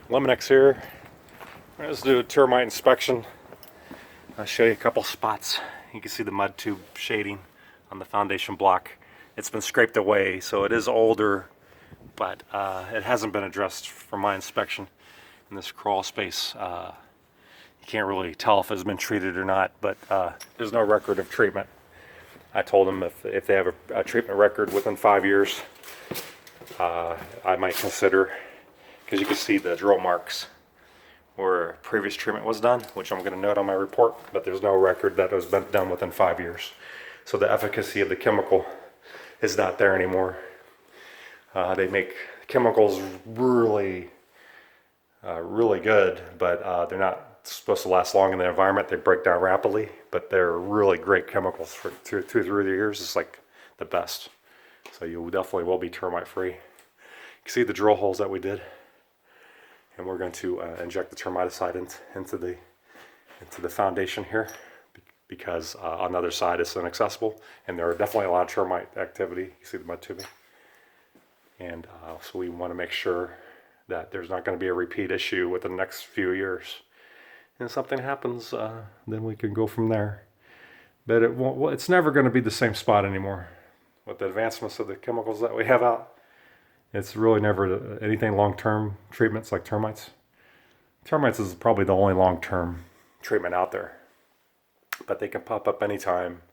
Eliminex here. Let's do a termite inspection. I'll show you a couple spots. You can see the mud tube shading on the foundation block. It's been scraped away, so it is older, but it hasn't been addressed from my inspection. In this crawl space, you can't really tell if it's been treated or not, but there's no record of treatment. I told them if they have a treatment record within 5 years, I might consider, because you can see the drill marks where previous treatment was done, which I'm going to note on my report, but there's no record that it was been done within 5 years. So the efficacy of the chemical is not there anymore. They make chemicals really good, but they're not supposed to last long in the environment. They break down rapidly, but they're really great chemicals for 2 or 3 years. It's like the best. So you definitely will be termite free. You can see the drill holes that we did. And we're going to inject the termiticide into the foundation here, because on the other side it's inaccessible, and there are definitely a lot of termite activity. You see the mud tubing, and so we want to make sure that there's not going to be a repeat issue within the next few years. And if something happens, then we can go from there. But it's never going to be the same spot anymore with the advancements of the chemicals that we have out. It's really never anything long-term treatments like termites. Termites is probably the only long-term treatment out there, but they can pop up anytime.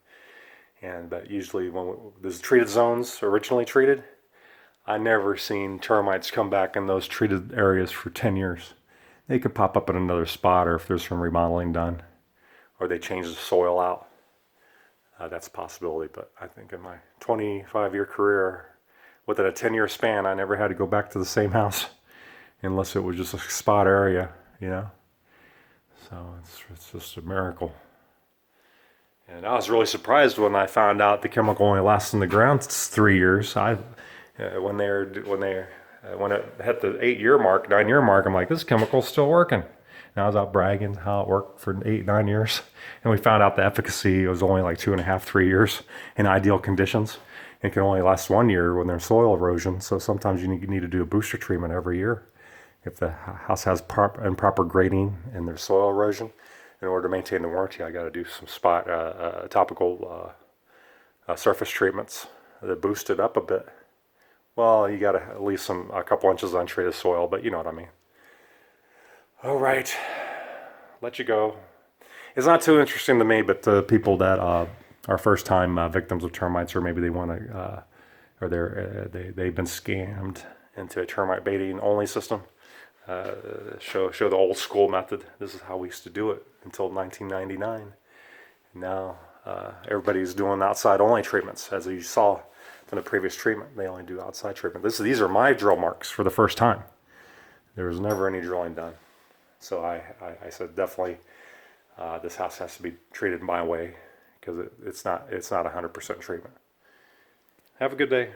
And usually when there's treated zones originally treated, I never seen termites come back in those treated areas for 10 years. They could pop up in another spot, or if there's some remodeling done, or they change the soil out. That's a possibility, but I think in my 25-year career, within a 10-year span, I never had to go back to the same house unless it was just a spot area, you know. So it's just a miracle. And I was really surprised when I found out the chemical only lasts in the ground 3 years. When it hit the 8-year mark, 9-year mark, I'm like, this chemical's still working. And I was out bragging how it worked for 8-9 years, and we found out the efficacy was only like 2.5, 3 years in ideal conditions. It can only last 1 year when there's soil erosion, so sometimes you need to do a booster treatment every year. If the house has improper grading and there's soil erosion, in order to maintain the warranty, I got to do some topical surface treatments that boost it up a bit. Well, you got to at least a couple inches of untreated soil, but you know what I mean. All right, let you go. It's not too interesting to me, but the people that are first-time victims of termites, or maybe they want to, or they've been scammed into a termite baiting only system. Show the old school method. This is how we used to do it until 1999. Now everybody's doing outside only treatments, as you saw from the previous treatment. They only do outside treatment. These are my drill marks for the first time. There was never any drilling done. So I said definitely this house has to be treated my way, because it's not 100% treatment. Have a good day.